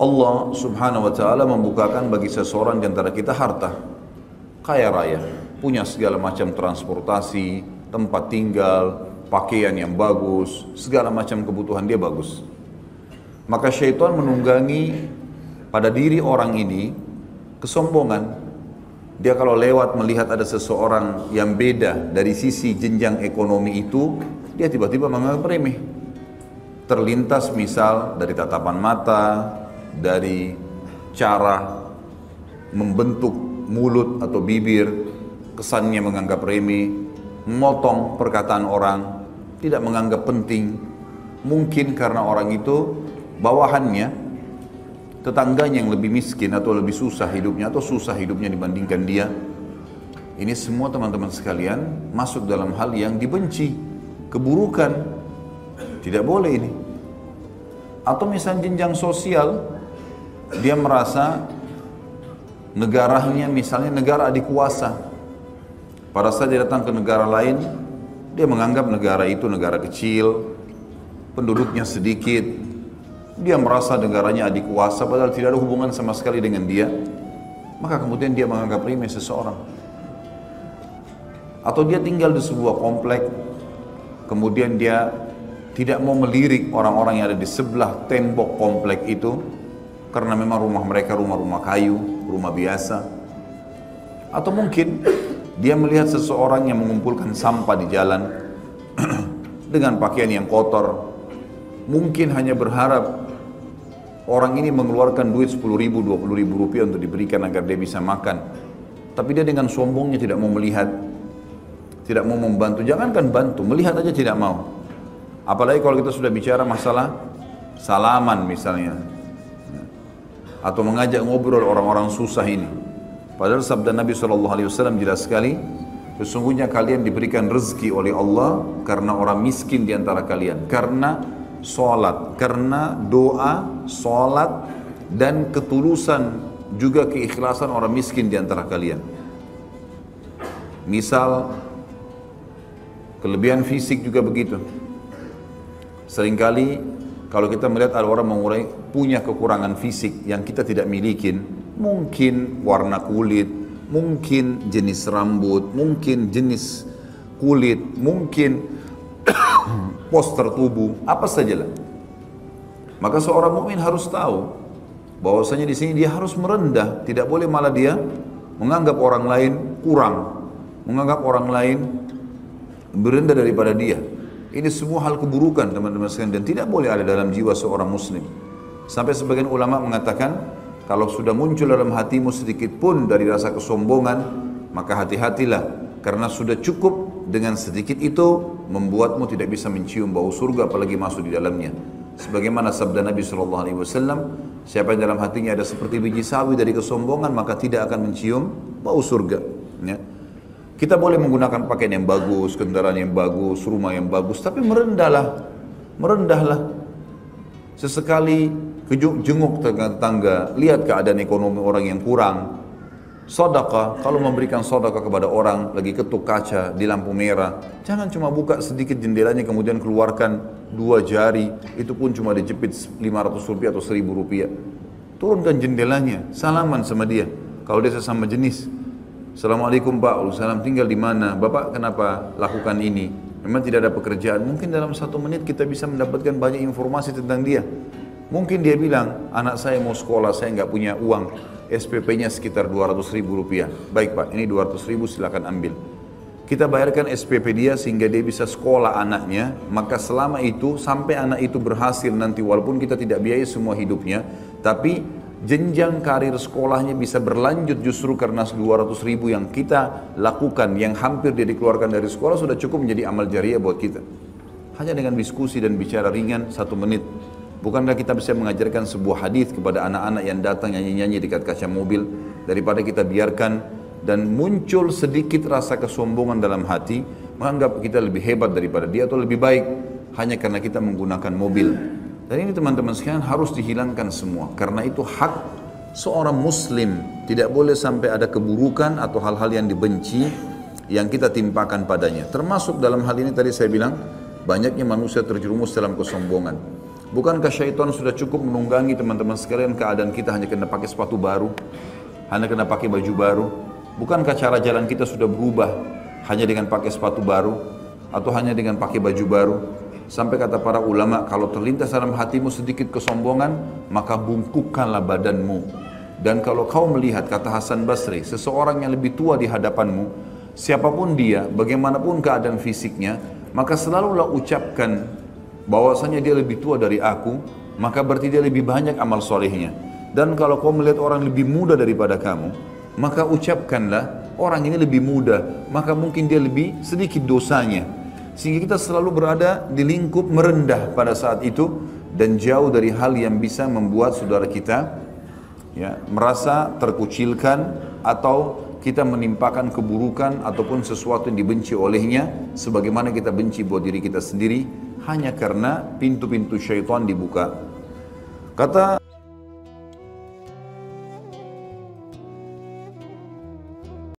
Allah subhanahu wa ta'ala membukakan bagi seseorang di antara kita harta, kaya raya, punya segala macam transportasi, tempat tinggal, pakaian yang bagus, segala macam kebutuhan dia bagus. Maka syaitan menunggangi pada diri orang ini kesombongan. Dia kalau lewat melihat ada seseorang yang beda dari sisi jenjang ekonomi itu, dia tiba-tiba menganggap remeh. Terlintas misal dari tatapan mata, dari cara membentuk mulut atau bibir, kesannya menganggap remeh, memotong perkataan orang, tidak menganggap penting. Mungkin karena orang itu bawahannya, tetangganya yang lebih miskin atau lebih susah hidupnya atau susah hidupnya dibandingkan dia. Ini semua teman-teman sekalian masuk dalam hal yang dibenci, keburukan. Tidak boleh ini. Atau misalnya jenjang sosial, dia merasa negaranya misalnya negara adik kuasa. Pada saat dia datang ke negara lain, dia menganggap negara itu negara kecil, penduduknya sedikit. Dia merasa negaranya adik kuasa padahal tidak ada hubungan sama sekali dengan dia. Maka kemudian dia menganggap remeh seseorang. Atau dia tinggal di sebuah komplek, kemudian dia tidak mau melirik orang-orang yang ada di sebelah tembok komplek itu, karena memang rumah mereka rumah-rumah kayu, rumah biasa. Atau mungkin dia melihat seseorang yang mengumpulkan sampah di jalan dengan pakaian yang kotor, mungkin hanya berharap orang ini mengeluarkan duit 10 ribu, 20 ribu rupiah untuk diberikan agar dia bisa makan. Tapi dia dengan sombongnya tidak mau melihat, tidak mau membantu. Jangankan bantu, melihat aja tidak mau. Apalagi kalau kita sudah bicara masalah salaman misalnya, atau mengajak ngobrol orang-orang susah ini. Padahal sabda Nabi SAW jelas sekali, sesungguhnya kalian diberikan rezeki oleh Allah karena orang miskin di antara kalian, karena sholat, karena doa, sholat, dan ketulusan juga keikhlasan orang miskin di antara kalian. Misal kelebihan fisik juga begitu. Seringkali kalau kita melihat ada orang mengurangi punya kekurangan fisik yang kita tidak milikin, mungkin warna kulit, mungkin jenis rambut, mungkin jenis kulit, mungkin poster tubuh, apa sajalah. Maka seorang mukmin harus tahu bahwasanya di sini dia harus merendah, tidak boleh malah dia menganggap orang lain kurang, menganggap orang lain berendah daripada dia. Ini semua hal keburukan teman-teman sekalian dan tidak boleh ada dalam jiwa seorang muslim. Sampai sebagian ulama mengatakan kalau sudah muncul dalam hatimu sedikit pun dari rasa kesombongan, maka hati-hatilah karena sudah cukup dengan sedikit itu membuatmu tidak bisa mencium bau surga apalagi masuk di dalamnya. Sebagaimana sabda Nabi SAW, siapa yang dalam hatinya ada seperti biji sawi dari kesombongan maka tidak akan mencium bau surga. Ya. Kita boleh menggunakan pakaian yang bagus, kendaraan yang bagus, rumah yang bagus, tapi merendahlah, merendahlah. Sesekali jenguk tetangga, lihat keadaan ekonomi orang yang kurang. Sedekah, kalau memberikan sedekah kepada orang lagi ketuk kaca di lampu merah, jangan cuma buka sedikit jendelanya kemudian keluarkan 2 jari, itu pun cuma dijepit 500 rupiah atau 1000 rupiah. Turunkan jendelanya, salaman sama dia. Kalau dia sesama jenis, Assalamualaikum Pak, salam, tinggal di mana? Bapak kenapa lakukan ini? Memang tidak ada pekerjaan. Mungkin dalam 1 menit kita bisa mendapatkan banyak informasi tentang dia. Mungkin dia bilang, anak saya mau sekolah, saya nggak punya uang. SPP-nya sekitar 200 ribu rupiah. Baik Pak, ini 200 ribu silakan ambil. Kita bayarkan SPP dia sehingga dia bisa sekolah anaknya. Maka selama itu, sampai anak itu berhasil nanti, walaupun kita tidak biayai semua hidupnya, tapi jenjang karir sekolahnya bisa berlanjut justru karena 200 ribu yang kita lakukan, yang hampir dia dikeluarkan dari sekolah sudah cukup menjadi amal jariah buat kita. Hanya dengan diskusi dan bicara ringan 1 menit. Bukankah kita bisa mengajarkan sebuah hadis kepada anak-anak yang datang nyanyi-nyanyi dekat kaca mobil, daripada kita biarkan dan muncul sedikit rasa kesombongan dalam hati, menganggap kita lebih hebat daripada dia atau lebih baik hanya karena kita menggunakan mobil. Dan ini teman-teman sekalian harus dihilangkan semua. Karena itu hak seorang muslim. Tidak boleh sampai ada keburukan atau hal-hal yang dibenci yang kita timpakan padanya. Termasuk dalam hal ini tadi saya bilang, banyaknya manusia terjerumus dalam kesombongan. Bukankah syaitan sudah cukup menunggangi teman-teman sekalian keadaan kita hanya kena pakai sepatu baru, hanya kena pakai baju baru? Bukankah cara jalan kita sudah berubah hanya dengan pakai sepatu baru atau hanya dengan pakai baju baru? Sampai kata para ulama, kalau terlintas dalam hatimu sedikit kesombongan, maka bungkukkanlah badanmu. Dan kalau kau melihat, kata Hasan Basri, seseorang yang lebih tua di hadapanmu, siapapun dia, bagaimanapun keadaan fisiknya, maka selalulah ucapkan bahwasanya dia lebih tua dari aku, maka berarti dia lebih banyak amal solehnya. Dan kalau kau melihat orang lebih muda daripada kamu, maka ucapkanlah orang ini lebih muda, maka mungkin dia lebih sedikit dosanya. Sehingga kita selalu berada di lingkup merendah pada saat itu dan jauh dari hal yang bisa membuat saudara kita merasa terkucilkan atau kita menimpakan keburukan ataupun sesuatu yang dibenci olehnya, sebagaimana kita benci buat diri kita sendiri hanya karena pintu-pintu syaitan dibuka. Kata